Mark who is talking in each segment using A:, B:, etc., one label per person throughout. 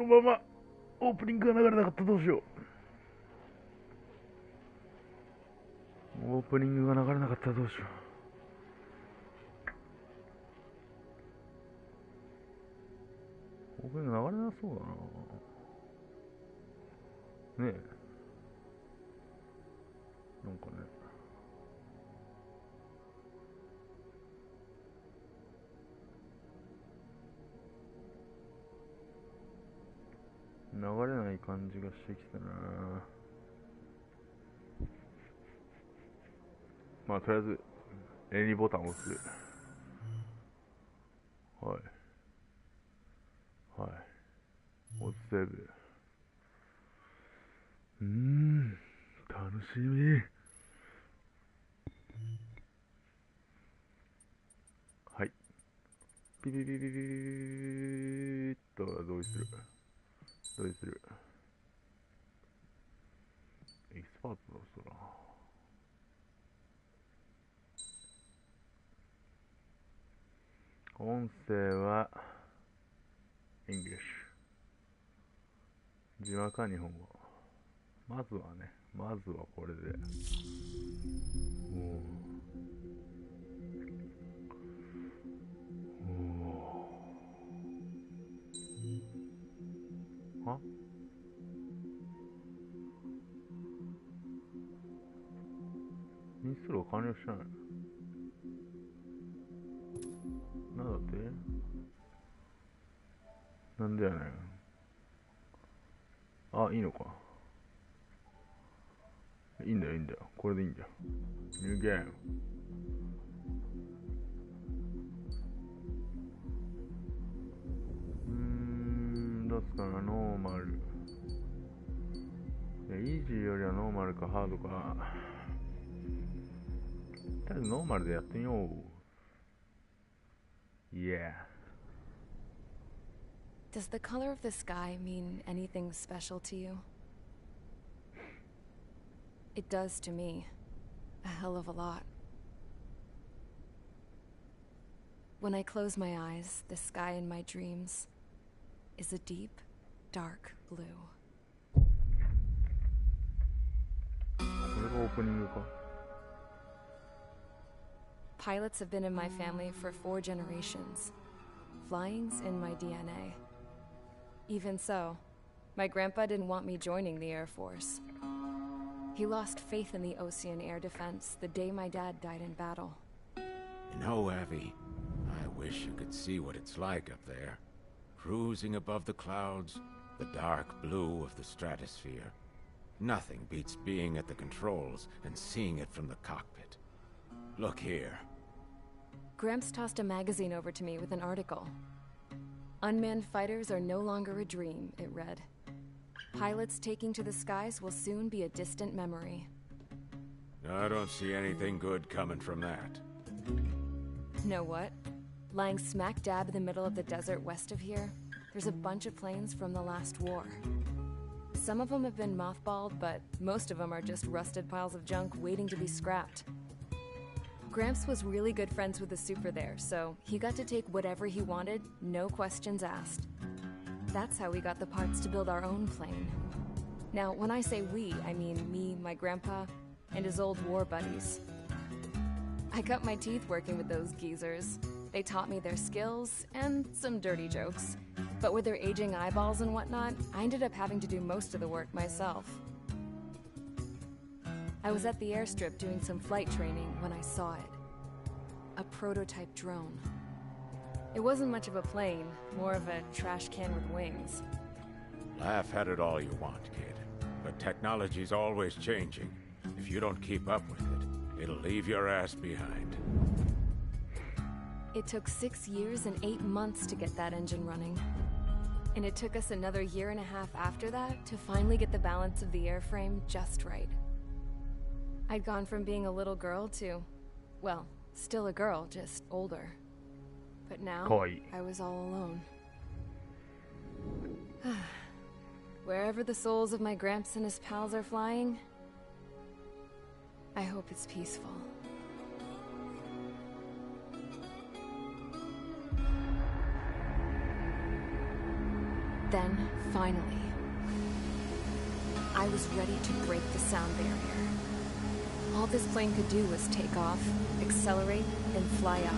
A: のままオープニングが流れなかった。どうしよう。オープニングが流れなかった。どうしよう。オープニング流れなそうだな。ねえ、なんかね、流れない感じがしてきたな。まあとりあえず N ボタンを押す。はいはい、押すセーブ。楽しみ。はい、ピリリリリリリっと同意する。同意する。エキスパートだそうだ。音声はイングリッシュ。字幕は日本語。まずはこれで。は？インストールが完了してない。なんだって？なんでやねん。あ、いいのか。いいんだよ、いいんだよ。これでいいんだよ。ニューゲーム。どうすかな、ノーマル。イージーよりはノーマルかハードか。とりあえずノーマルでやってみよう。Yeah.
B: Does the color of the sky mean anything special to you? It does to me. A hell of a lot. When I close my eyes, the sky in my dreams is a deep, dark blue.
A: これがオープニングか。
B: Pilots have been in my family for 4 generations. Flying's in my DNA. Even so, my grandpa didn't want me joining the Air Force. He lost faith in the Ocean Air Defense the day my dad died in battle.
C: You know, Abby, I wish you could see what it's like up there. Cruising above the clouds, the dark blue of the stratosphere. Nothing beats being at the controls and seeing it from the cockpit. Look here.
B: Gramps tossed a magazine over to me with an article. Unmanned fighters are no longer a dream, it read. Pilots taking to the skies will soon be a distant memory.
C: I don't see anything good coming from that.
B: Know what? Lying smack dab in the middle of the desert west of here, there's a bunch of planes from the last war. Some of them have been mothballed, but most of them are just rusted piles of junk waiting to be scrapped. Gramps was really good friends with the super there, so he got to take whatever he wanted, no questions asked. That's how we got the parts to build our own plane. Now, when I say we, I mean me, my grandpa, and his old war buddies. I cut my teeth working with those geezers. They taught me their skills, and some dirty jokes. But with their aging eyeballs and whatnot, I ended up having to do most of the work myself. I was at the airstrip doing some flight training when I saw it. A prototype drone. It wasn't much of a plane, more of a trash can with wings.
C: Laugh at it all you want, kid. But technology's always changing. If you don't keep up with it, it'll leave your ass behind.
B: It took 6 years and 8 months to get that engine running. And it took us another 1.5 years after that to finally get the balance of the airframe just right. I'd gone from being a little girl to, well, still a girl, just older. But now, I was all alone. Wherever the souls of my Gramps and his pals are flying, I hope it's peaceful. Then, finally, I was ready to break the sound barrier. All this plane could do was take off, accelerate, and fly up.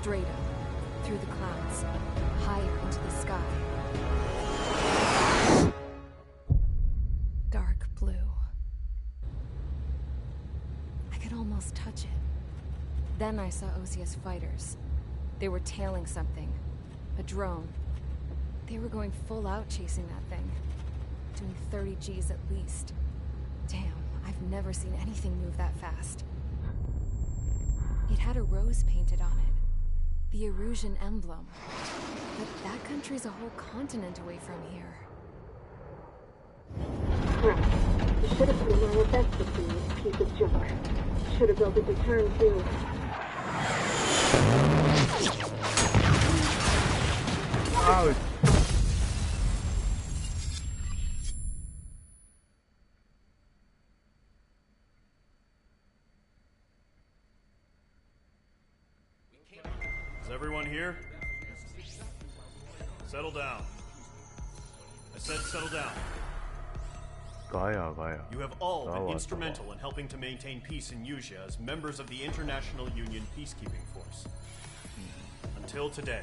B: Straight up, through the clouds, higher into the sky. Dark blue. I could almost touch it. Then I saw Osia's fighters. They were tailing something. A drone. They were going full out chasing that thing. Doing 30 Gs at least. Damn, I've never seen anything move that fast. It had a rose painted on it. The Erusian emblem. But that country's a whole continent away from here.
D: Crap. You should have put in my best to see this piece of junk. Should have built a deterrent too.
A: Ouch.
E: Is everyone here? Settle down. I said settle down.
A: Gaia.
E: You have all been instrumental in helping to maintain peace in Usea as members of the International Union Peacekeeping Force. Until today.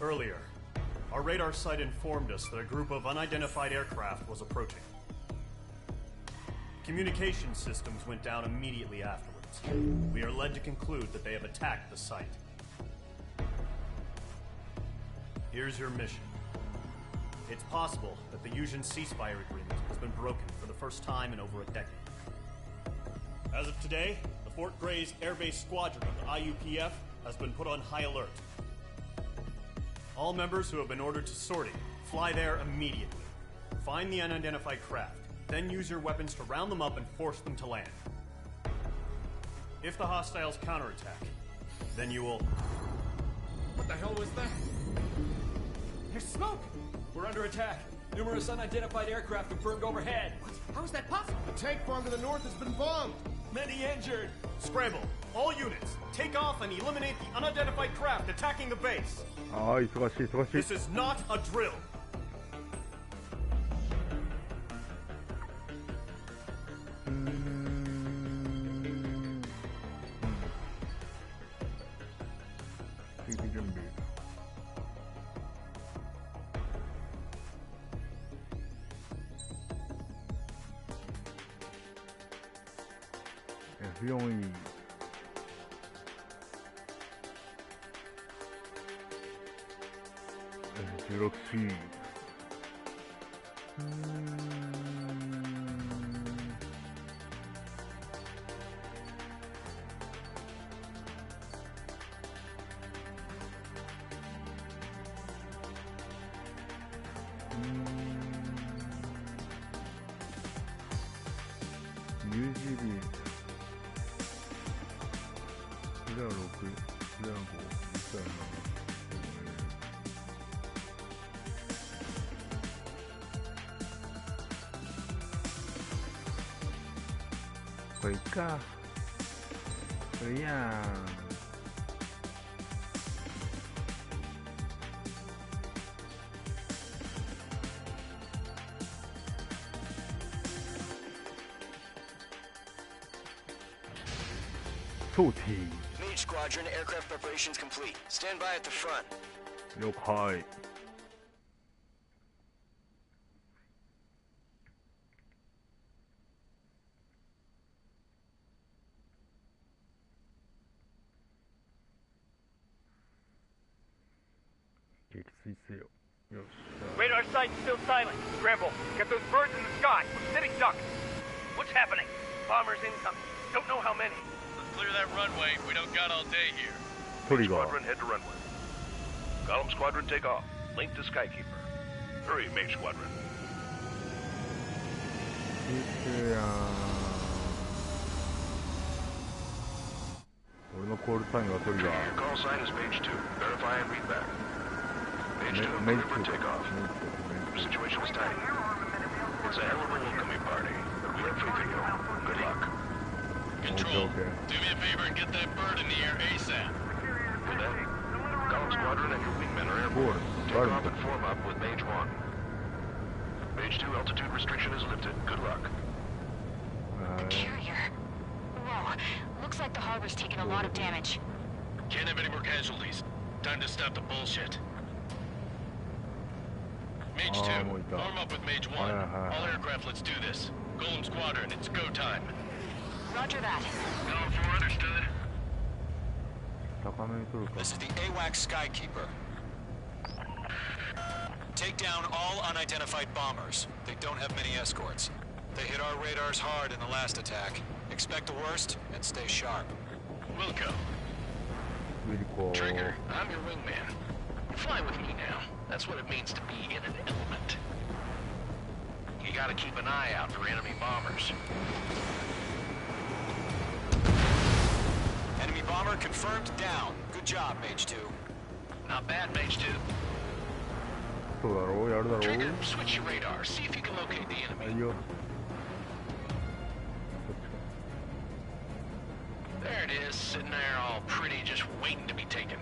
E: Earlier, our radar site informed us that a group of unidentified aircraft was approaching. Communication systems went down immediately afterwards. We are led to conclude that they have attacked the site. Here's your mission. It's possible that the Usian ceasefire agreement has been broken for the first time in over a decade. As of today, the Fort Gray's Air Base Squadron of the IUPF has been put on high alert. All members who have been ordered to sortie, fly there immediately. Find the unidentified craft, then use your weapons to round them up and force them to land. If the hostiles counterattack, then you will...
F: What the hell was that? There's smoke! We're under attack. Numerous unidentified aircraft have burned overhead. What? How is that possible?
G: The tank farm to the north has been bombed.
F: Many injured.
E: Scramble! All units, take off and eliminate the unidentified craft attacking the base.
A: 忙しい。
E: This is not a drill.
A: F4E 16C UGB これいっか。これいいやん。そうて
H: Mage Squadron, aircraft preparations complete. Stand by at the front.
A: 了解。撃墜せよ。よっしゃ。
I: Radar our side's still silent. Scramble. Get those birds in the sky. City duck. What's happening? Bombers incoming. Don't know how many.
J: Let's clear that runway. We don't got all day here.
A: Squadron,
K: head to runway. Column Squadron, take off. Link to Skykeeper. Hurry, Mage Squadron.
A: Your call
K: sign is Mage 2. Verify and read back. Mage 2, clear for takeoff. Situation is tight. It's a hell of a welcoming party, but we have faith in you. Good luck.
J: Control, do me a favor and get that bird in the air ASAP.
K: With that, Column Squadron and your wingmen are airborne. Take off and form up with Mage 1. Mage 2, altitude restriction is lifted. Good luck.
L: Carrier. Whoa. Looks like the harbor's taking a lot of damage.
J: Can't have any more casualties. Time to stop the bullshit. Mage 2, form up with Mage 1. All aircraft, let's do this. Golem Squadron, it's go time.
L: Roger that.
J: Going for understood.
M: This is the AWACS Skykeeper. Take down all unidentified bombers. They don't have many escorts. They hit our radars hard in the last attack. Expect the worst and stay sharp.
J: Wilco. Trigger, I'm your wingman. Fly with me now. That's what it means to be in an element. You gotta keep an eye out for enemy bombers.
M: Enemy bomber confirmed down. Good job, Mage 2.
J: Not bad, Mage 2. Trigger, switch your radar. See if you can locate the enemy. There it is, sitting there all pretty, just waiting to be taken.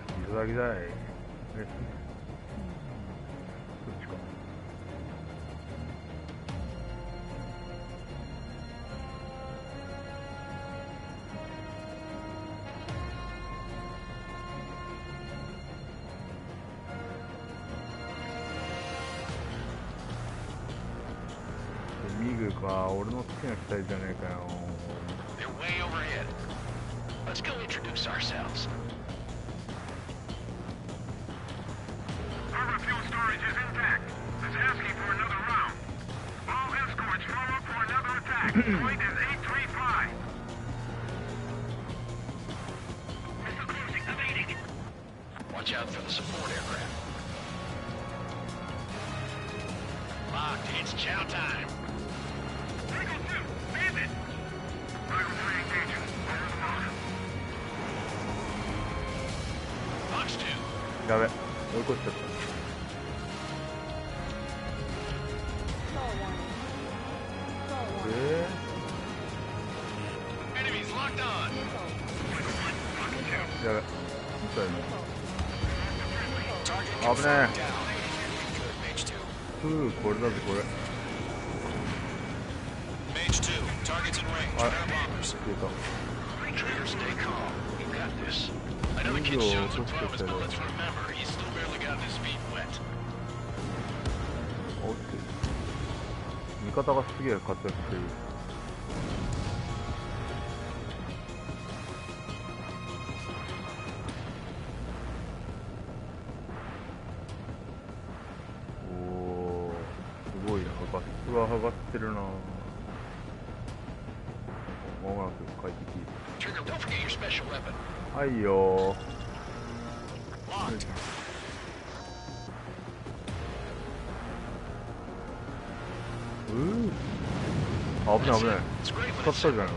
J: They're way overhead. Let's go introduce ourselves.
N: Harbor fuel storage is intact. It's asking for another round. All escorts form up for another attack. Point is 835.
J: Mr. Cruising, evading. Watch out for the support aircraft. Locked, it's chow time.
N: Eagle 2, bandit. Eagle 3 engaging. Over the motion.
J: Box 2.
A: やべ、追い越しちゃった。
J: Enemies locked on.
A: やべ、みたいな。危ねえ。これだぜこれ。
M: Mage 2, targets in range. Bombers.
J: Trigger, stay calm. You got this. I know the kid's shown some promise, but let's remember, he's still barely gotten his feet wet.
A: 味方がすげえ活躍してる。おー、すごいな。画質が上がってるな。まもなく快適。
J: Trigger, don't forget your special weapon.
A: はいよー。危ない危ない。使ったじゃないか。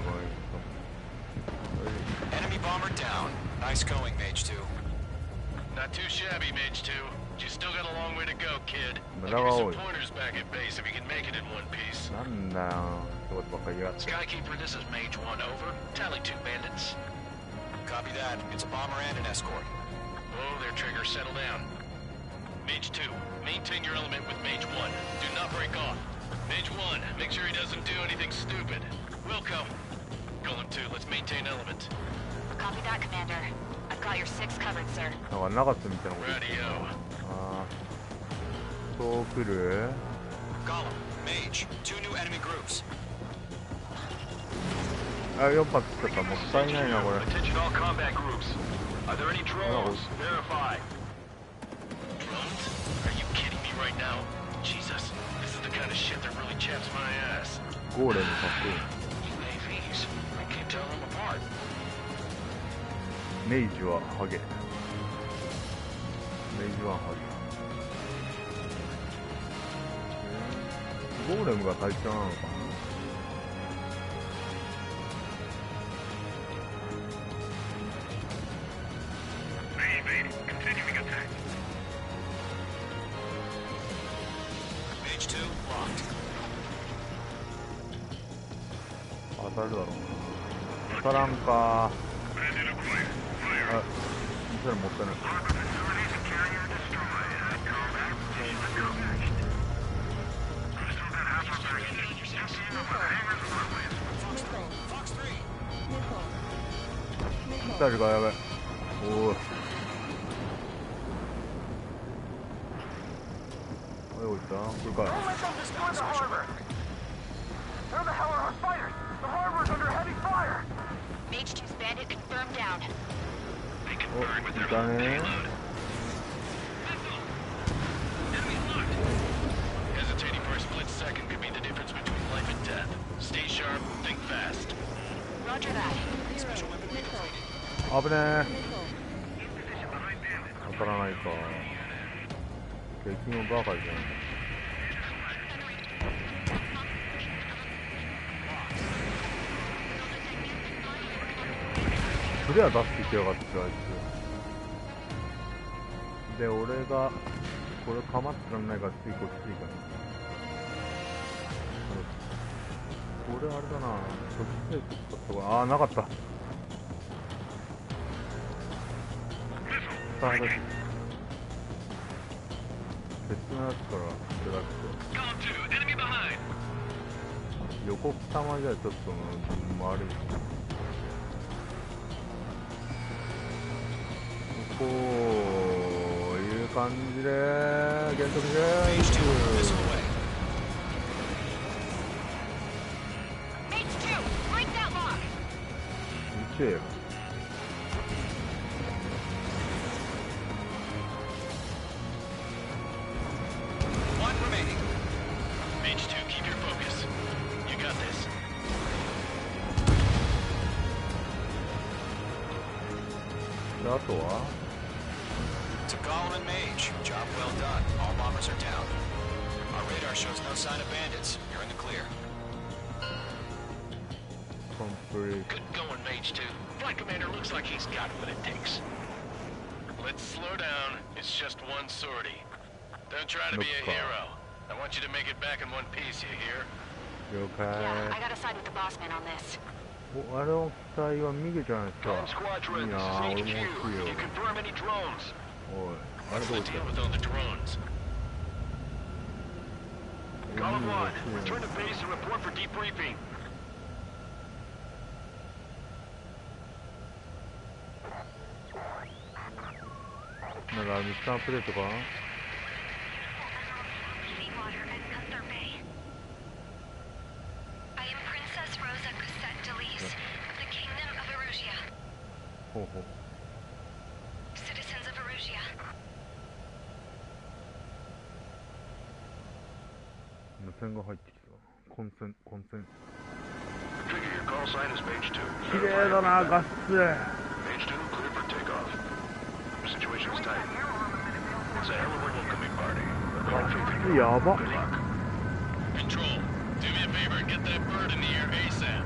M: Enemy bomber down. Nice going, Mage 2.
J: Not too shabby, Mage 2. You still got a long way to go, kid. I'll give you some pointers back at base if you can make it in one piece.
A: なんだよ。仕事ばっかりやって。
J: Skykeeper, this is Mage 1, over. Tally 2 bandits.
M: Copy that. It's a bomber and an escort.
J: Oh, there, Trigger. Settle down. Mage 2, maintain your element with Mage 1. Do not break off. Mage 1, make sure he doesn't do anything stupid. Wilco. Golem 2, let's maintain element.
L: Copy that, Commander. I've got your 6 covered, sir.
A: なんかなかったみたいなこと言ってた。ああ。そう来る？
M: Golem, Mage, 2 new enemy groups.
A: あ、4発使った。もったいないなこれ。
K: Attention all combat groups. Are there any drones? Verify.
J: Drones? Are you kidding me right now? Jesus of shit that really chaps my ass.
A: ゴーレムかっこいい。
J: AVs. I can't tell them apart.
A: メイジはハゲ。メイジはハゲ。ゴーレムが隊長なのかな。当たるだろうな。当たらんか。あ、見たらもったいない。ミサイルがやばい。おお。どこ行った？これか。
N: Where the hell are our fighters? The harbor's under heavy fire!
L: Mage 2's bandit confirmed down.
J: They confirmed with their
A: done
J: own
A: it.
J: payload. Hesitating for a split second could be the difference between life and death. Stay sharp, think fast.
L: Roger that.
A: 危ねえ。当たらないか。敵のバカじゃん。フレア出してきやがってあいつで、俺がこれ構ってらんないから次こっちいいかな。これあれだな、直接使った方が、あーなかった。さあ、別のやつからこれだけ予告玉じゃちょっと悪い。こういう感じで減速して見てよ。
J: Mage 2, keep your focus. You got this.
A: であとは
M: To Golem and Mage, job well done. All bombers are down. Our radar shows no sign of bandits. You're in the clear.
A: complete.
J: Good going, Mage 2. Flight commander looks like he's got what it takes. Let's slow down. It's just one sortie. Don't try to be a hero. I want you to make it back in one piece, you hear?
L: Yeah, I gotta side with the boss man on this.
A: お、あれの機体はミゲじゃないですか。
J: Golem Squadron,
A: いい
J: this
A: な
J: is
A: ぁ、俺も
J: HQ.
A: 欲しいよ。
J: Can you confirm any drones?
A: おい、あれ
J: What's
A: どう
J: the
A: した
J: deal with all the drones? Golem 1,
A: 欲しい
J: return to base and report for debriefing.
A: なんかミスタープレイとかほうほう。無線が入ってきた。混戦。綺麗だな、画質。
K: Mage 2, clear for takeoff. Situation's tight. It's a hell of a welcoming party. But we have faith in you.
A: やば。
K: Good luck.
J: Control, do me a favor and get that bird in the air ASAP.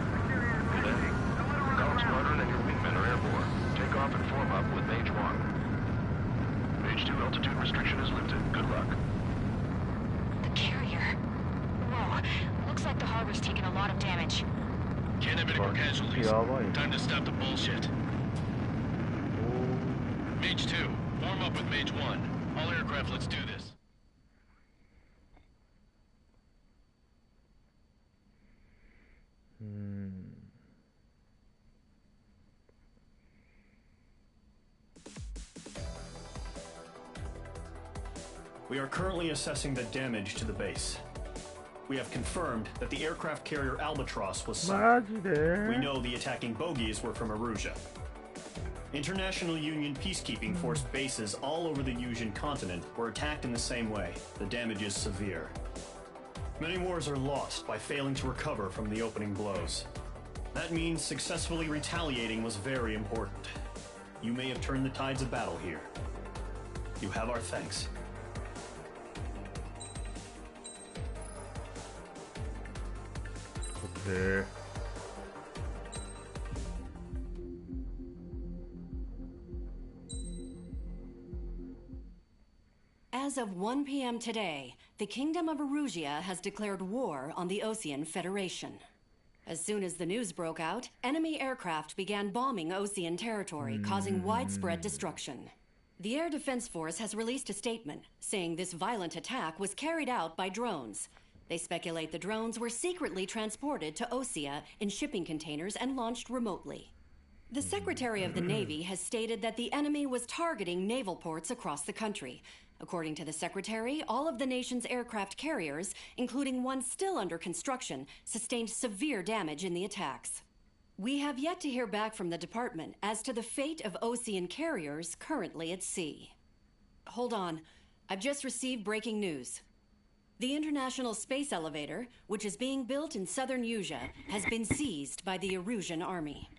K: Golem Squadron and your wingmen are airborne. Take off and form up with Mage 1. Mage 2, altitude restriction is lifted. Good luck.
L: The carrier. Whoa. Looks like the harbor's taken a lot of damage.
J: Can't have any more casualties. Time to stop the bullshit. Mage 2, form up with Mage 1. All aircraft, let's do this.
E: We are currently assessing the damage to the base. We have confirmed that the aircraft carrier Albatross was sunk. We know the attacking bogies were from Erusia. International Union peacekeeping force bases all over the Yusian continent were attacked in the same way. The damage is severe. Many wars are lost by failing to recover from the opening blows. That means successfully retaliating was very important. You may have turned the tides of battle here. You have our thanks.
A: Okay.
O: As of 1 p.m. today, the Kingdom of Erusia has declared war on the Osean Federation. As soon as the news broke out, enemy aircraft began bombing Osean territory, causing widespread destruction. The Air Defense Force has released a statement saying this violent attack was carried out by drones. They speculate the drones were secretly transported to Osea in shipping containers and launched remotely. The Secretary of the Navy has stated that the enemy was targeting naval ports across the country. According to the Secretary, all of the nation's aircraft carriers, including one still under construction, sustained severe damage in the attacks. We have yet to hear back from the department as to the fate of Osean carriers currently at sea. Hold on. I've just received breaking news. The International Space Elevator, which is being built in southern Erusia, has been seized by the Erusian army.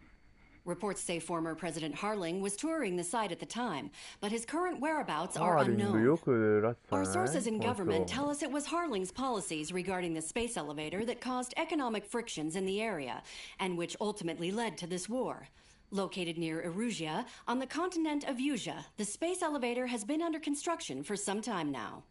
O: Reports say former President Harling was touring the site at the time, but his current whereabouts are unknown. Our sources in government tell us it was Harling's policies regarding the space elevator that caused economic frictions in the area, and which ultimately led to this war. Located near Erusia, on the continent of Erusia, the space elevator has been under construction for some time now.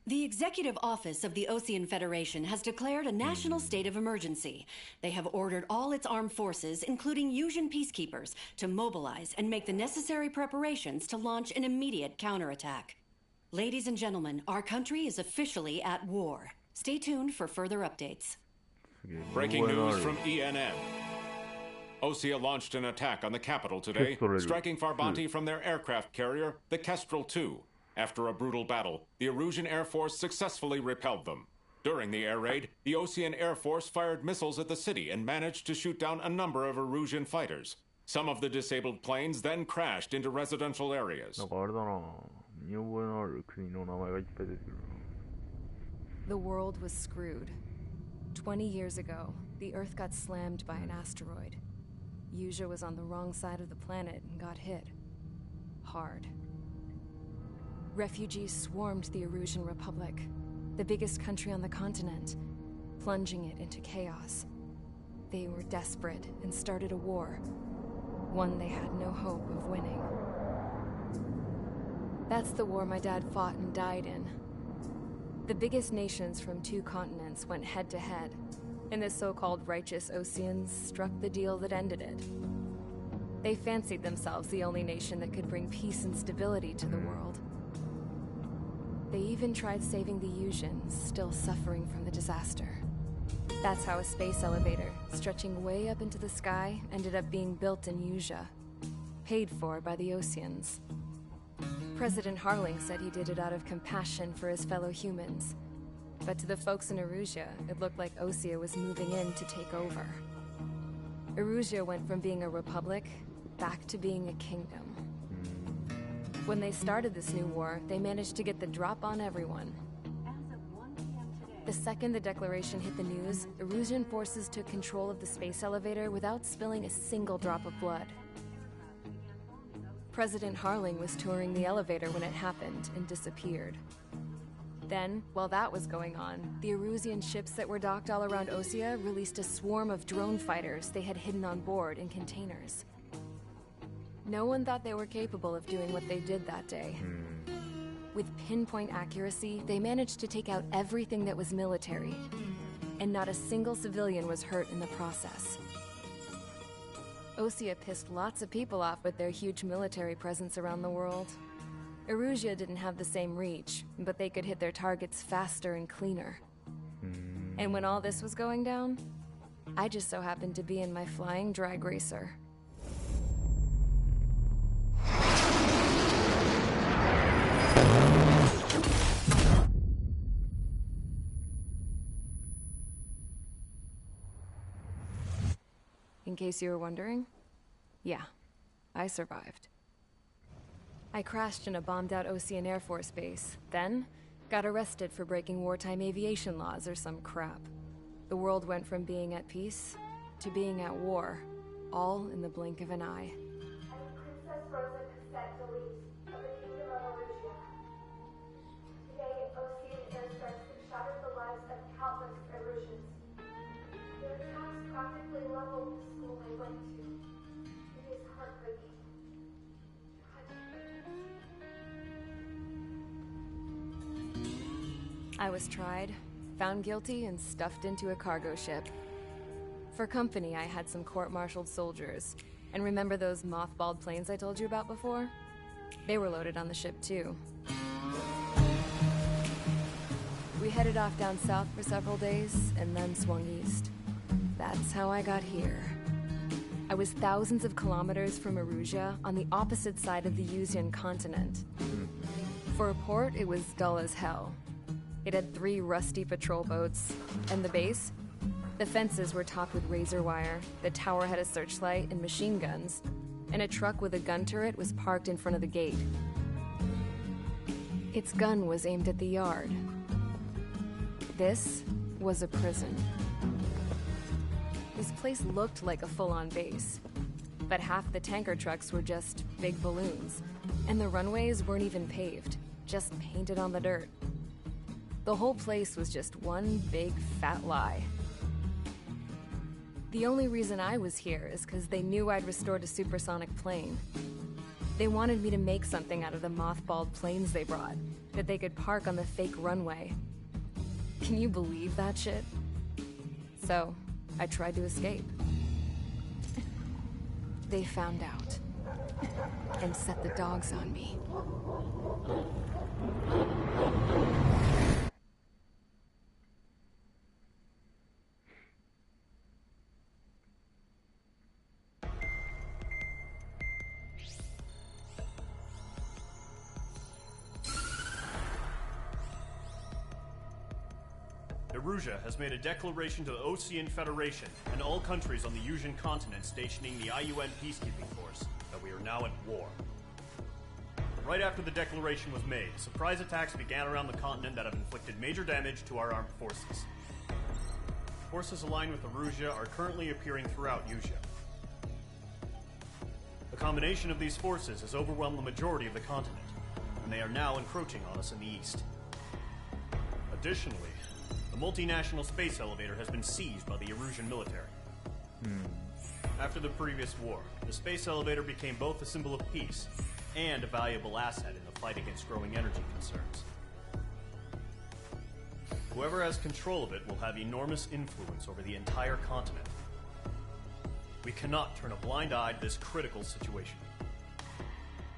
O: The Executive Office of the Osean Federation has declared a national state of emergency. They have ordered all its armed forces, including Erusian peacekeepers, to mobilize and make the necessary preparations to launch an immediate counterattack. Ladies and gentlemen, our country is officially at war. Stay tuned for further updates.
C: Breaking news from ENN. Osea launched an attack on the capital today, striking Farbanti from their aircraft carrier, the Kestrel II. After a brutal battle, the Erusian Air Force successfully repelled them. During the air raid, the Osean Air Force fired missiles at the city and managed to shoot down a number of Erusian fighters. Some of the disabled planes then crashed into residential areas.
B: The world was screwed. 20 years ago, the Earth got slammed by an asteroid. Erusia was on the wrong side of the planet and got hit. Hard. Refugees swarmed the Erusian Republic, the biggest country on the continent, plunging it into chaos. They were desperate and started a war, one they had no hope of winning. That's the war my dad fought and died in. The biggest nations from 2 continents went head-to-head, and the so-called righteous Oseans struck the deal that ended it. They fancied themselves the only nation that could bring peace and stability to the world. They even tried saving the Erusians, still suffering from the disaster. That's how a space elevator, stretching way up into the sky, ended up being built in Erusia, paid for by the Oseans. President Harling said he did it out of compassion for his fellow humans. But to the folks in Erusia, it looked like Osea was moving in to take over. Erusia went from being a republic back to being a kingdom. When they started this new war, they managed to get the drop on everyone. The second the declaration hit the news, Erusian forces took control of the space elevator without spilling a single drop of blood. President Harling was touring the elevator when it happened and disappeared. Then, while that was going on, the Erusian ships that were docked all around Osea released a swarm of drone fighters they had hidden on board in containers. No one thought they were capable of doing what they did that day. With pinpoint accuracy, they managed to take out everything that was military, and not a single civilian was hurt in the process. Osea pissed lots of people off with their huge military presence around the world. Erusia didn't have the same reach, but they could hit their targets faster and cleaner. And when all this was going down, I just so happened to be in my flying drag racer. In case you were wondering, yeah, I survived. I crashed in a bombed-out Osean Air Force base, then Got arrested for breaking wartime aviation laws or some crap. The world went from being at peace to being at war, all in the blink of an eye.
D: Princess Rosa Cassette Delete of the Kingdom of Arusia. Today, Ocean airstrikes have shattered the lives of countless Arusians. Their attacks practically leveled the school I went to. It is heartbreaking.
B: I was tried, found guilty, and stuffed into a cargo ship. For company, I had some court-martialed soldiers. And remember those mothballed planes I told you about before? They were loaded on the ship, too. We headed off down south for several days, and then swung east. That's how I got here. I was thousands of kilometers from Arusia, on the opposite side of the Yuzian continent. For a port, it was dull as hell. It had 3 rusty patrol boats, and the base? The fences were topped with razor wire, the tower had a searchlight and machine guns, and a truck with a gun turret was parked in front of the gate. Its gun was aimed at the yard. This was a prison. This place looked like a full-on base, but half the tanker trucks were just big balloons, and the runways weren't even paved, just painted on the dirt. The whole place was just one big fat lie. The only reason I was here is because they knew I'd restored a supersonic plane. They wanted me to make something out of the mothballed planes they brought, that they could park on the fake runway. Can you believe that shit? So, I tried to escape. They found out, and set the dogs on me.
E: Arusia has made a declaration to the Ocean Federation and all countries on the Yuzian continent stationing the IUN peacekeeping force that we are now at war. Right after the declaration was made, surprise attacks began around the continent that have inflicted major damage to our armed forces. Forces aligned with Arusia are currently appearing throughout Yusia. The combination of these forces has overwhelmed the majority of the continent, and they are now encroaching on us in the east. Additionally, the multinational space elevator has been seized by the Arusian military. After the previous war, the space elevator became both a symbol of peace and a valuable asset in the fight against growing energy concerns. Whoever has control of it will have enormous influence over the entire continent. We cannot turn a blind eye to this critical situation.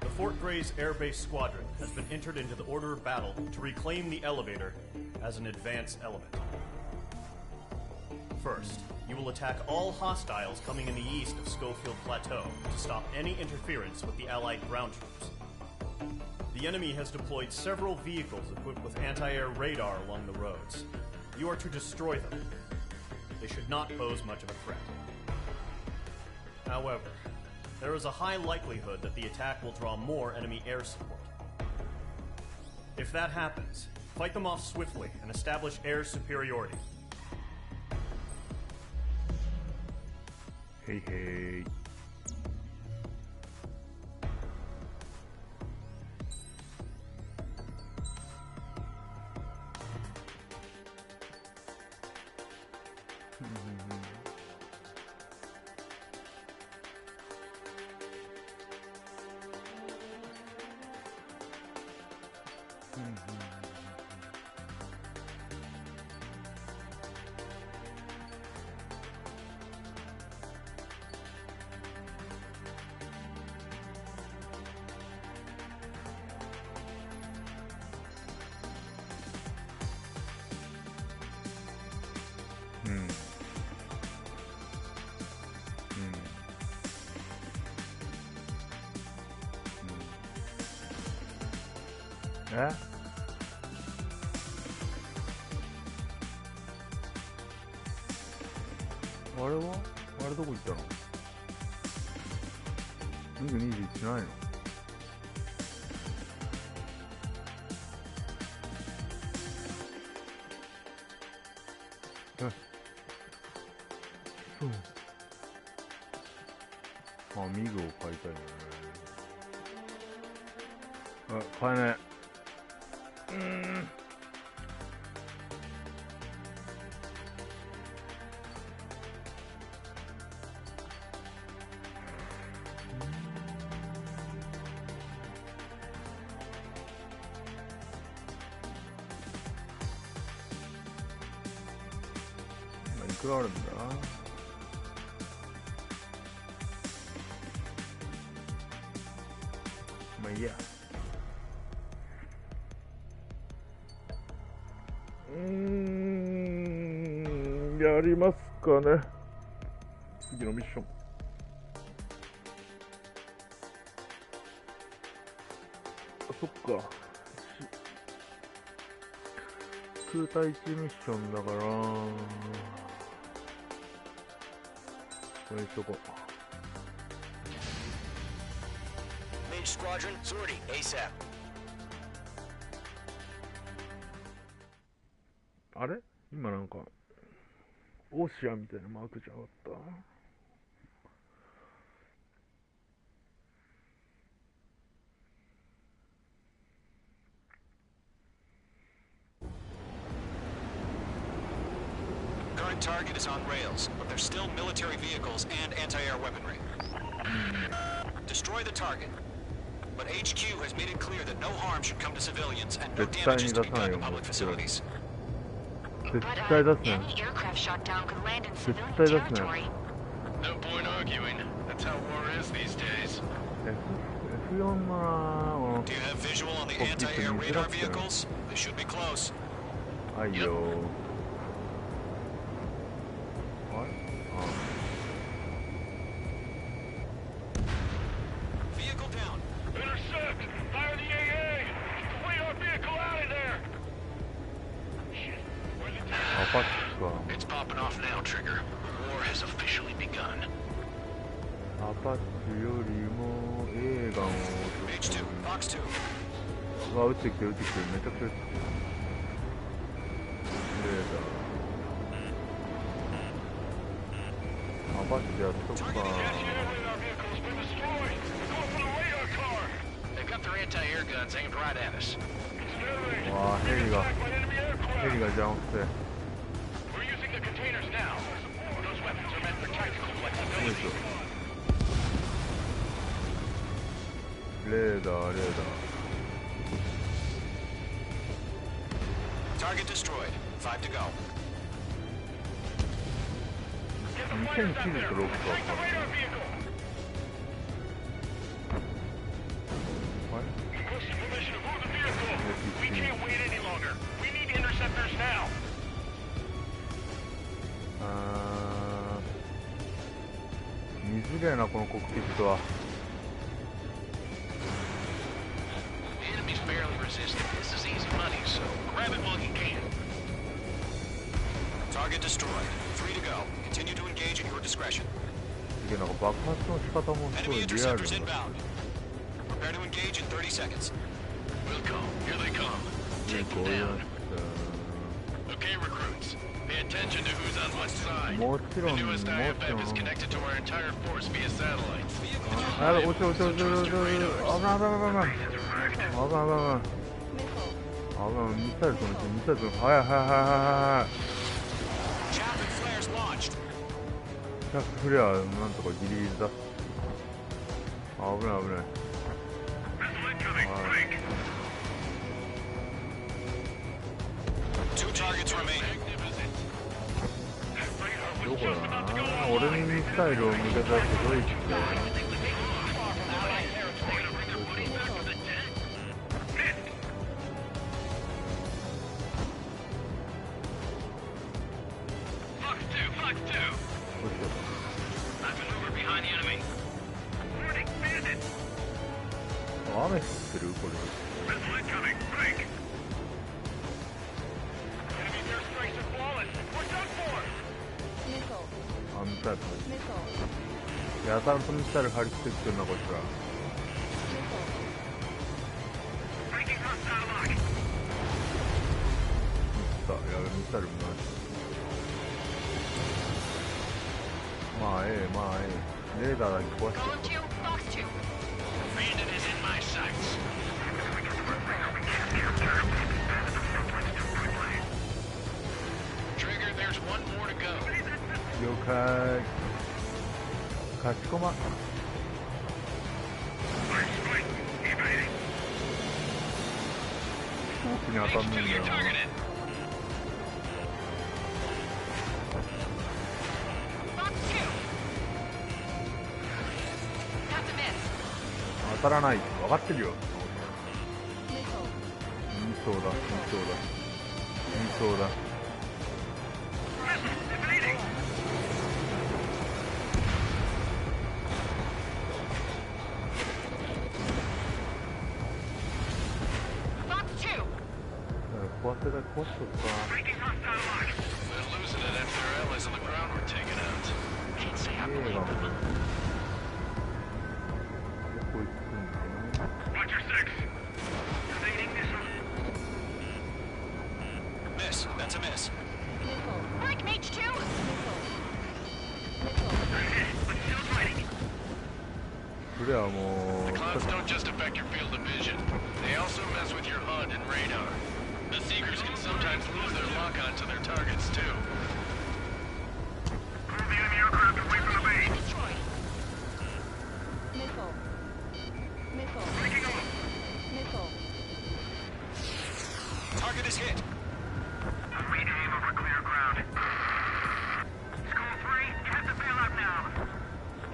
E: The Fort Gray's Air Base Squadron has been entered into the order of battle to reclaim the elevator as an advance element. First, you will attack all hostiles coming in the east of Schofield Plateau to stop any interference with the Allied ground troops. The enemy has deployed several vehicles equipped with anti-air radar along the roads. You are to destroy them. They should not pose much of a threat. However, there is a high likelihood that the attack will draw more enemy air support. If that happens, fight them off swiftly and establish air superiority.
A: Hey, hey.え？あれは？あれどこ行ったの？21じゃないの？あ、ミグを買いたいんだね。あ、買えない。いくらあるんだ。まあいいや。やりますかね。次のミッション。あ、そっか。空対1ミッションだから、これにしとこう。
H: Mage Squadron, sortie, ASAP.
A: あれ今なんか、オシアみたいなマークじゃなかった。
M: Current target is on rails, but there's still military vehicles and anti-air weaponry. Destroy the target. But HQ has made it clear that no harm should come to civilians and no damage is to be done to public facilities.
L: But any aircraft shot down could land in civilian territory.
J: No point arguing. That's how war is these days.
A: F4 な。
M: Do you have visual on the anti-air radar vehicles? They should be close.
A: はいよ。
M: Vehicle down.
N: Intercept! Fire the AA! Clean our vehicle out of there!
J: It's popping off now, Trigger. War has officially begun.
A: アパッチよりも映画を
M: H2, Box 2.
A: うわ、撃ってきてる、めちゃくちゃ撃ってきてる。レーダー。アパッチやっとくか。
J: They've got their anti-air guns aimed right at us.
A: わあ、ヘリが邪魔くて。
N: We're using the containers now. Those weapons are meant for tactical
A: よい
N: flexibility.
A: しょ。レーダー。
M: Target destroyed. 5 to go.
A: 2096か。
N: Requesting permission to move the vehicle. We can't wait any longer. We need interceptors now.
A: 見づれえな、このコックピットは。
J: The enemy's barely resisting. This is easy money, so grab it while you can.
M: Target destroyed. 3 to go. Continue to engage at your discretion.
A: なんか爆発の仕方もすご
M: Enemy
A: いリアル
M: interceptors
A: な。
M: inbound. Prepare to engage in 30 seconds.
J: Wilco, here they come. Take them down. Okay, recruits. Pay attention to who's on what side. The newest IFF is connected to our entire force via satellites.
A: あ、落ち。危ない。ミサイル飛んで、はい。
M: Chaplain flares launched.
A: シャッフレアなんとかギリギリだ。危ない。
M: 2 targets remaining.
A: どこだな。俺にミサイルを向けたやつどいって。
N: Fox 2. I've maneuvered behind the enemy. Warning, bandits!
A: 雨降ってるこれ。
N: Missile incoming. Break. Enemy airstrikes are flawless. We're done for.
A: あ、ミサイル。やたらとミサイル張り付いてるな、こいつら。
N: Breaking hostile lock.
A: やべ、ミサイルもない。まあまあレーダーだけ壊してる。
J: Bandit is in my sights. Trigger, there's one more to go.
A: 了解。かしこま。飛行機に当たんねえんだよな。当たらない分かってるよ。2層だ2層だ2層だ。壊せた壊しとくか。
M: Miss. That's a miss.
L: Break, mage 2!
A: これはもう
J: The clouds don't just affect your field of vision. They also mess with your HUD and radar. The Seekers can sometimes lose their lock-on to their targets, too.
N: Pull the enemy aircraft away from the base.
L: Destroyed. Missile. Missile.
N: Breaking off.
L: Missile.
M: Target is hit.
N: We aim over clear ground. School 3, have to bail out now.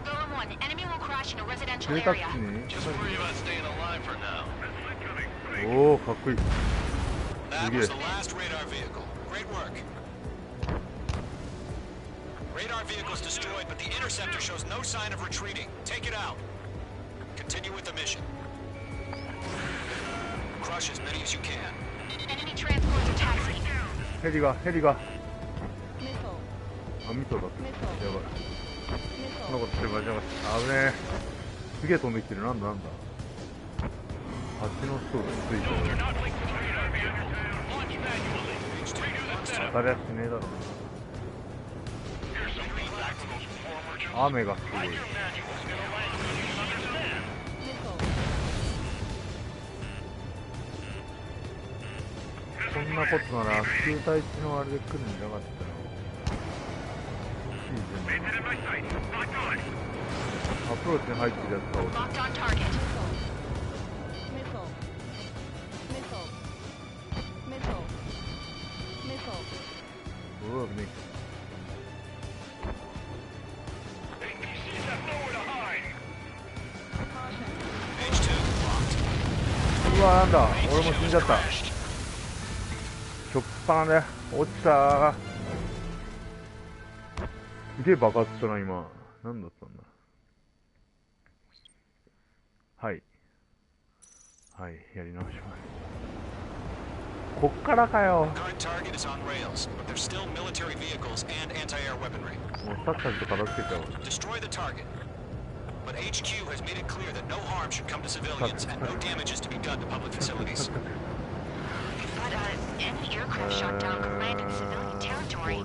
L: Golem 1, enemy will crash in a residential
A: 住宅
L: area.
A: 地に
J: Just worry about staying alive for now.
A: おおかっこいい。
M: That was the last radar vehicle. Great work. Radar vehicle's destroyed, but the interceptor shows no sign of retreating. Take it out. Continue with the mission. Crush as many as you can.
L: Enemy transports are taxiing.
A: ヘリが
L: Missile.
A: あミソだ。やばい。
L: Missile.
A: そんなことしてる場合じゃなかった。危ねえ。すげえ飛んできてる。なんだなんだ。蜂の巣をついてる。当たりゃしねえだろうな。雨がすごい。こんなことなら球体地のあれで来るんじゃなかったの。アプローチに入ってるやつが
L: Locked on target. Missile.
A: うわね。
N: APCs have nowhere to hide.
M: H2 locked.
A: うわなんだ俺も死んじゃった。しょっぱなで落ちた。すげえ爆発したな今。なんだったんだ。はいはいやり直します。こっからかよ。
M: Current target is on rails, but there's still military vehicles and anti-air weaponry.
A: もうさっさと片付けちゃおう。
M: Destroy the target. But HQ has made it clear that no harm should come to civilians and no damage is to be done to public facilities.
L: But, any aircraft shot down could land in civilian territory.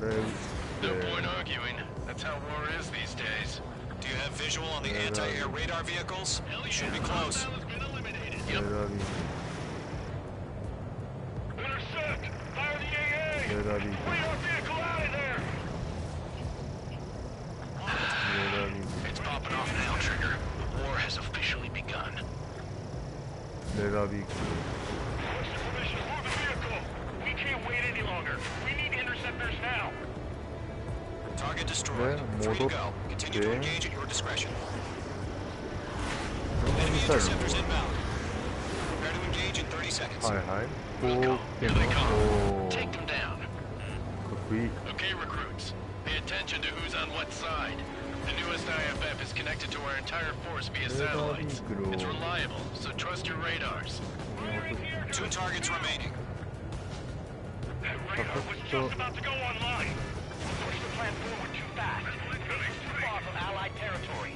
J: No point arguing. That's how war is these days.
M: Do you have visual on the anti-air radar vehicles? They should be close.
J: Yep.
N: Intercept! Fire the AA! Radar vehicle out of there!
J: It's popping off now, Trigger. The war has officially begun.
A: Radar vehicle.
N: What's the permission? Move the vehicle! We can't wait any longer. We need interceptors now.
M: Target destroyed. Free to go. Continue to engage at your discretion. Enemy interceptors inbound. Prepare to engage in 30 seconds.
A: はいはい。こう
J: Here they come. Take them down.
A: かっこいい。
J: Okay, recruits. Pay attention to who's on what side. The newest IFF is connected to our entire force via satellites. It's reliable, so trust your radars.
M: 2 targets remaining.
N: That radar was just about to go online. Push the plan forward too fast. It's too far from Allied territory.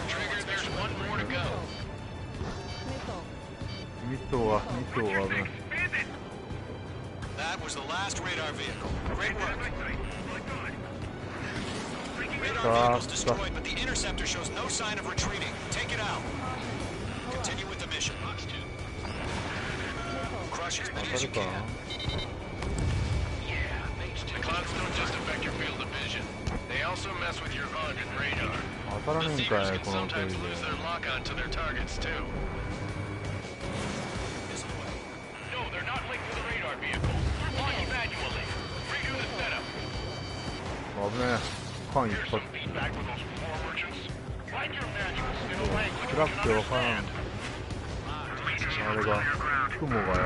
J: Trigger, there's one more to go.
A: ミソは危ない。
M: That was the last radar vehicle. Great work. Radar vehicles destroyed, but the interceptor shows no sign of retreating. Take it out. Continue with the mission. Crush as many as you can.
J: The clouds don't just affect your field of vision. They also mess with your HUD and radar. The Seekers can sometimes lose their lock-on to their targets, too.
N: No, they're not linked to the radar vehicles. Launch manually. Redo the setup. Here's some feedback with those floor merchants. Find your manuals in a language you can understand.
A: あれが雲がやばい。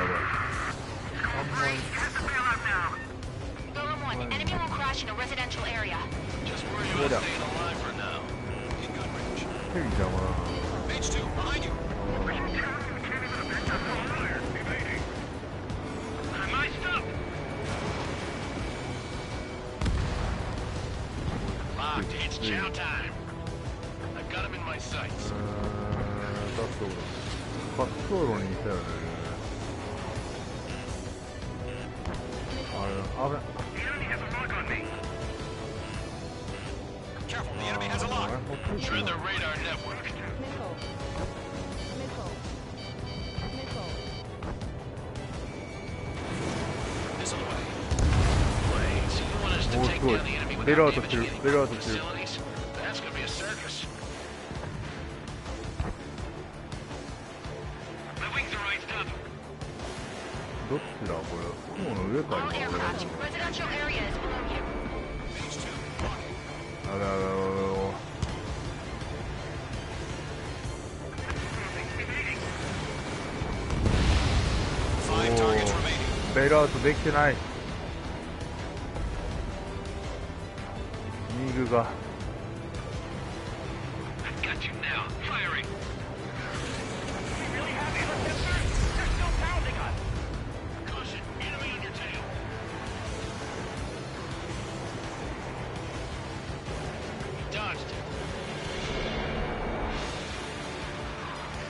L: One, enemy will crash in a residential area.
J: Just worry about staying alive for now.
M: In gun range.
A: ヘリ邪魔だな。
M: Mage 2, behind you.
N: My stuff.
J: Locked. It's chow time. I've got him in my sights.
A: 滑走路にいたよね。あれ、危ない。
M: Careful, the enemy has a lock.
J: Shred the radar network.
M: Missile away.
J: Wait, so you want us to take down the enemy without damaging any facilities? That's gonna be a circus.
N: My wings are iced up.
A: どっちだこれ。雲の上か
L: All
A: 今。
L: aircraft, residential area is below you.
M: Mage 2, walking.
A: あれあれあれあれ。
M: 5 targets remaining.
A: ベイルアウトできてない。ミグが。
N: I've got you now. Firing. We really have interceptors? They're still pounding us.
J: Caution, enemy on your tail. Dodged it.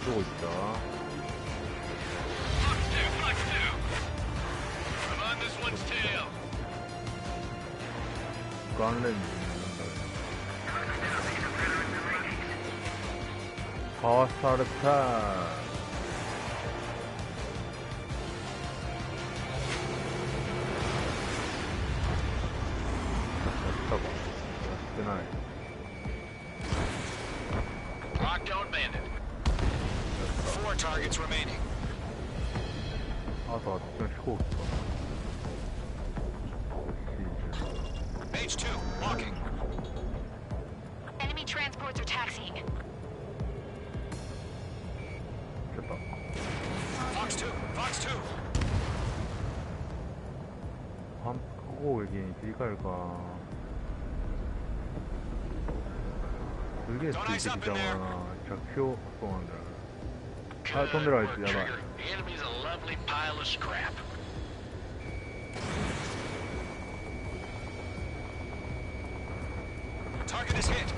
A: どこ行った？
N: Fox 2.
J: I'm on this one's tail.
A: ガンレンジなんだけど。かわされた。やったか。やってない。
J: Lockdown bandit.
M: 4 targets remaining.
A: あとは飛行機か。
M: Mage 2, walking.
L: Enemy transports are taxiing.
A: ちょっと。
M: Fox 2, Fox 2.
A: 反復攻撃に切り替えるか。すげえついてきちゃうからな。着氷、そうなんだよ。あ、飛んでるあいつやばい。
J: The enemy's a lovely pile of scrap.
M: Target is hit.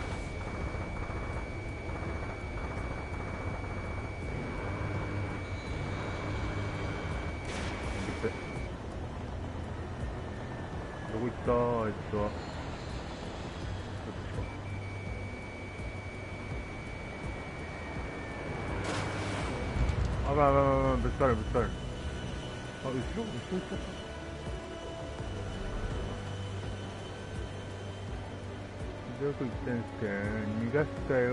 A: どこ行ったあいつは。あばいばいばい、ぶつかるぶつかる。あ、後ろ行った。どこ行ってんすか。逃がしたよ。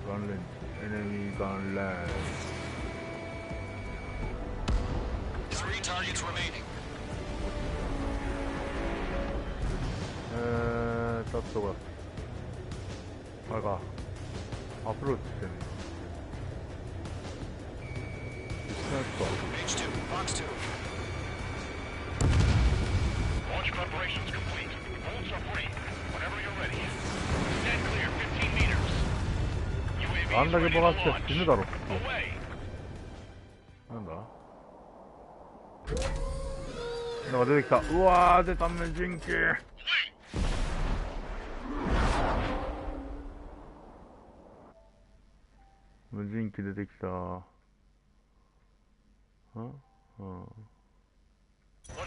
A: ガンレンジ、エネミーガンレンジ。
M: 3 targets remaining.
A: ちょっとこれ。あれか。アプローチしてんの。
M: Mage 2, Fox 2.
N: Launch preparations complete. Bolts are free. Whenever you're ready. Stand clear 15 meters.
A: あんだけ爆発して死ぬだろ。
N: Away.
A: なんだなんか出てきた。うわー、出た無人機。無人機出てきた。
J: What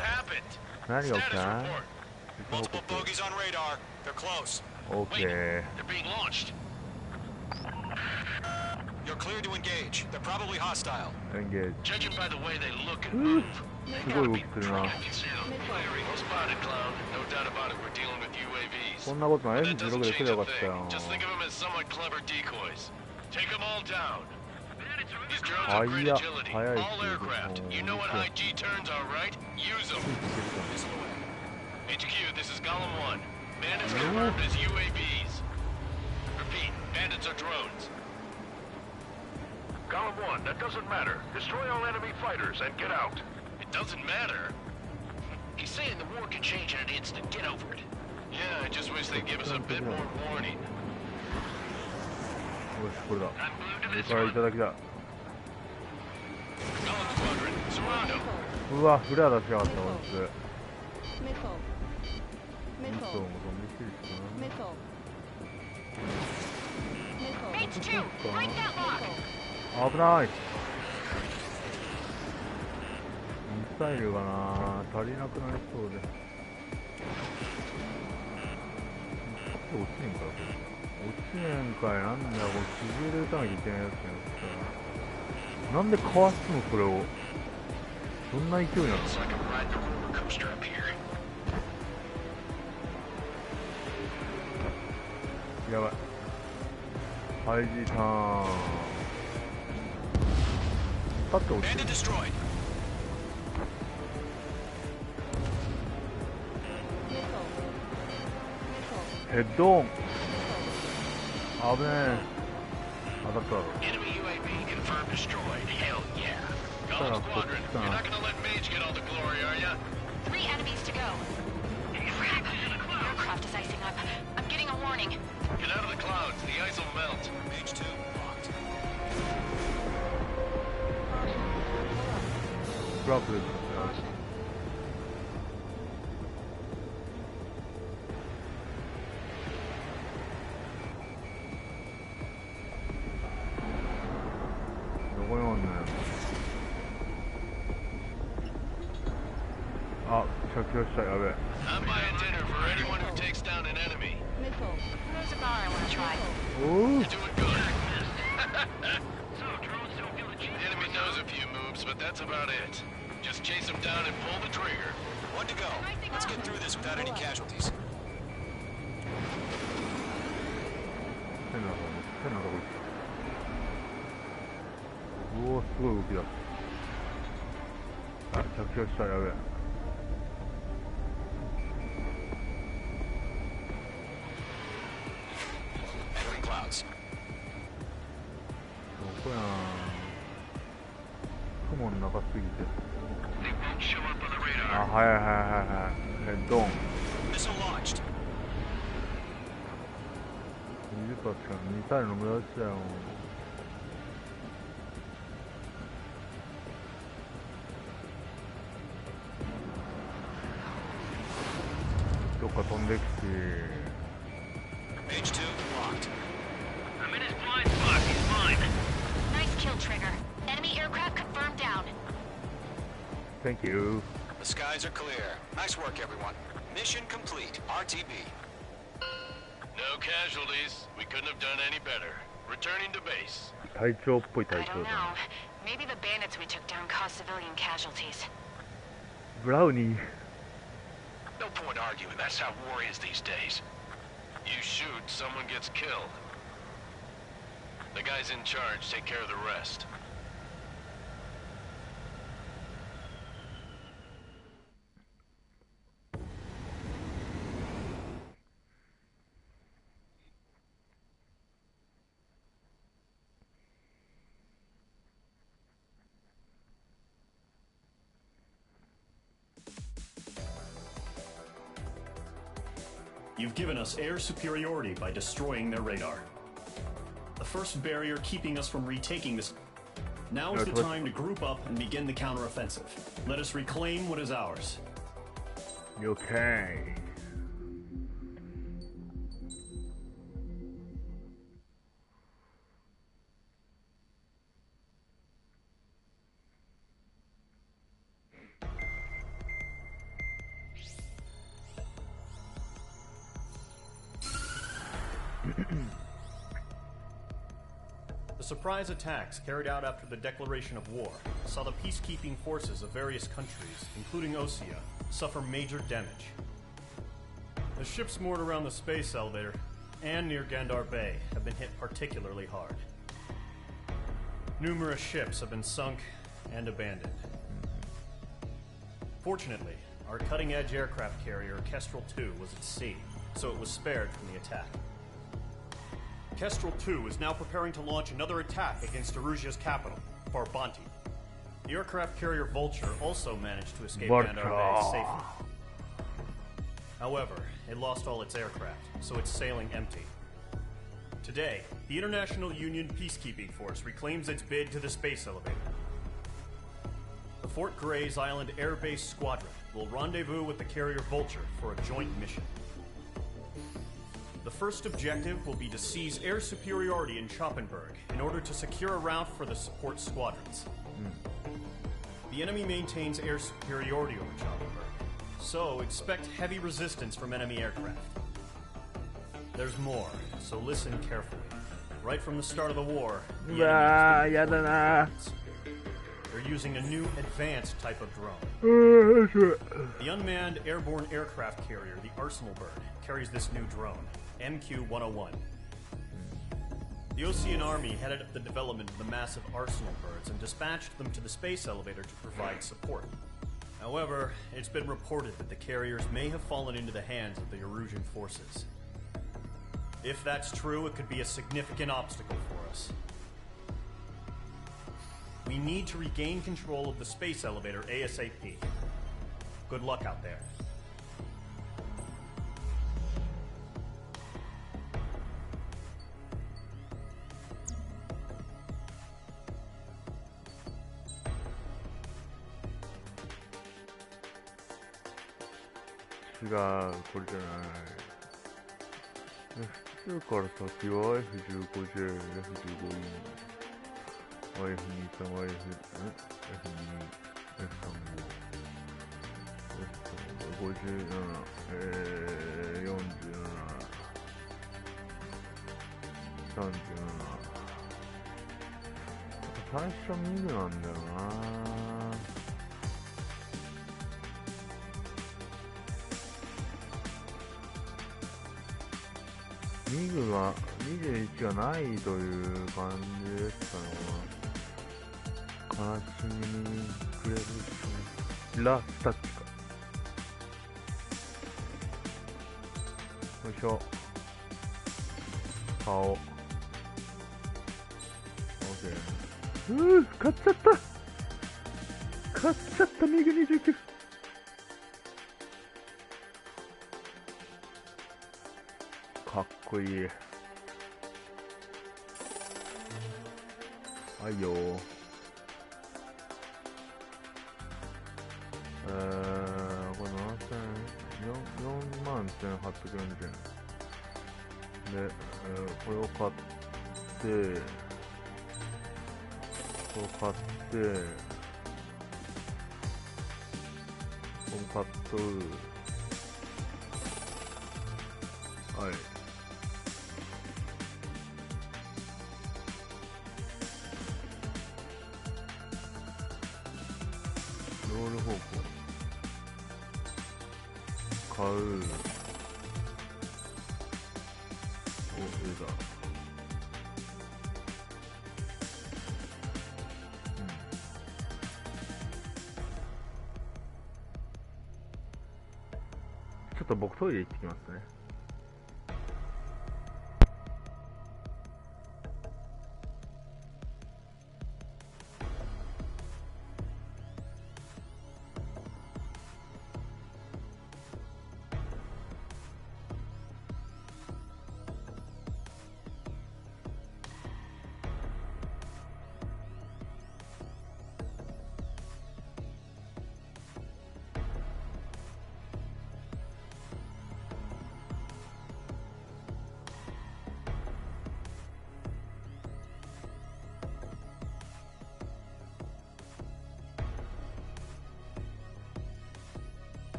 J: happened?
A: 何が起き
J: Status
A: た？
J: report.
M: Multiple bogies on radar. They're close.
A: Okay.
J: They're being launched.
M: You're clear to engage. They're probably hostile.
A: Engage.
J: Judging by the way they look and move, they
A: すごい
J: gotta
A: 動
J: be
A: きするな。
J: Firing. Well spotted, Cloud. No doubt about it. We're dealing with UAVs.
A: こんなことない。
J: But that
A: F16
J: doesn't
A: で来
J: change
A: れば
J: a
A: よかったよ
J: thing. Just think of them as somewhat clever decoys. Take them all down. These drones
A: は
J: have great
A: や
J: agility.
A: 早い
J: All aircraft. You know what high G turns are, right? Use them. HQ, this is Golem 1. Bandits confirmed as UAVs. Repeat, bandits are drones.
N: Golem 1, that doesn't matter. Destroy all enemy fighters and get out.
J: It doesn't matter.
N: He's saying the war can change in an instant. Get over it.
J: Yeah, I just wish they'd give us a bit more warning.
A: よし、これだ。上からいただきだ。
J: Golem Squadron, surround them.
A: うわ、フレア出しやがった、こいつ。
P: Missile.
A: ミッソ
P: Missile.
A: も飛んできてるしな。
P: Missile.
L: H2, break that lock.
A: 危ない。ミサイルがな、足りなくなりそうで。落ちねんか、これ。落ちねんかい、なんだよ、これ、地上で撃たなきゃいけないやつやん。なんでかわすの、それを。どんな勢いなの。
N: It's like I'm riding a roller coaster up here.
A: やばい。ハイジーターン。パッと落ち
M: Bandit destroyed.
A: ヘッドオン。危ねえ。当たった。
N: Enemy UAV confirmed destroyed. Hell yeah.
J: Golem Squadron, you're not gonna let Mage get all the glory, are ya?
L: 3 enemies to go. Crap. Aircraft is icing up. I'm getting a warning.
J: Get out of the clouds, the ice will melt.
M: H2 locked.
A: トラップです。どこにおんねん。あ、着用した、やべえ。
J: I'm buying dinner for anyone who takes down an enemy.
P: Missile.
L: There's a bar I want to try.
A: おお。
J: You're doing good. The enemy knows a few moves, but that's about it. Just chase him down and pull the trigger.
M: One to go. Let's get through this without any casualties.
A: 変なとこ行った。おお、すごい動きだ。あ、着用した、やべえ。
M: Entering clouds.
A: どこやん。雲の中すぎて。
N: They won't show up on the radar.
A: あ、はいはいはいはい。ヘッドオン。
M: Missile launched.
A: 20発か、ミサイルの無駄打ちだよ。どっか飛んでくし。
M: H2 locked.
N: I'm in his blind spot. He's mine.
L: Nice kill, Trigger. Enemy aircraft confirmed down.
A: Thank you.
M: The skies are clear. Nice work, everyone. Mission complete. RTB.
J: No casualties. We couldn't have done any better. Returning to base.
A: 隊長っぽい隊
L: I
A: 長
L: don't
A: だ。
L: know. Maybe the bandits we took down caused civilian casualties.
A: ブラウニー。
N: No point arguing. That's how war is these days.
J: You shoot, someone gets killed. The guys in charge take care of the rest.
E: You've given us air superiority by destroying their radar. The first barrier keeping us from retaking this. Now is the time to group up and begin the counteroffensive. Let us reclaim what is ours.
A: Okay.
E: The surprise attacks carried out after the declaration of war saw the peacekeeping forces of various countries, including Osea, suffer major damage. The ships moored around the space elevator and near Gandar Bay have been hit particularly hard. Numerous ships have been sunk and abandoned. Fortunately, our cutting-edge aircraft carrier Kestrel 2 was at sea, so it was spared from the attack. Kestrel 2 is now preparing to launch another attack against Erusia's capital, Farbanti. The aircraft carrier Vulture also managed to escape Gandar Bay safely. However, it lost all its aircraft, so it's sailing empty. Today, the International Union Peacekeeping Force reclaims its bid to the space elevator. The Fort Gray's Island Air Base Squadron will rendezvous with the carrier Vulture for a joint mission. The first objective will be to seize air superiority in Schoppenberg in order to secure a route for the support squadrons. The enemy maintains air superiority over Schoppenberg, so expect heavy resistance from enemy aircraft. There's more, so listen carefully. Right from the start of the war, the enemy has been they're using a new advanced type of drone. The unmanned airborne aircraft carrier, the Arsenal Bird, carries this new drone, MQ-101. The Ocean Army headed up the development of the massive Arsenal Birds and dispatched them to the space elevator to provide support. However, it's been reported that the carriers may have fallen into the hands of the Erusian forces. If that's true, it could be a significant obstacle for us. We need to regain control of the space elevator ASAP. Good luck out there.
A: 違う、これじゃない。普通から先は F15J、F15E、F23、F2、F35、57、47、37、最初ミグなんだよな。ミグが21がないという感じですかね。悲しみにくれるラスタッチか。よいしょ。顔。OK。買っちゃった。買っちゃったミグ29。かっこいい。はいよ。これ41,840円。で、これを買って、これを買って、これ買っとる。はい。ロール方向買うお、出た。ちょっと僕トイレ行ってきますね。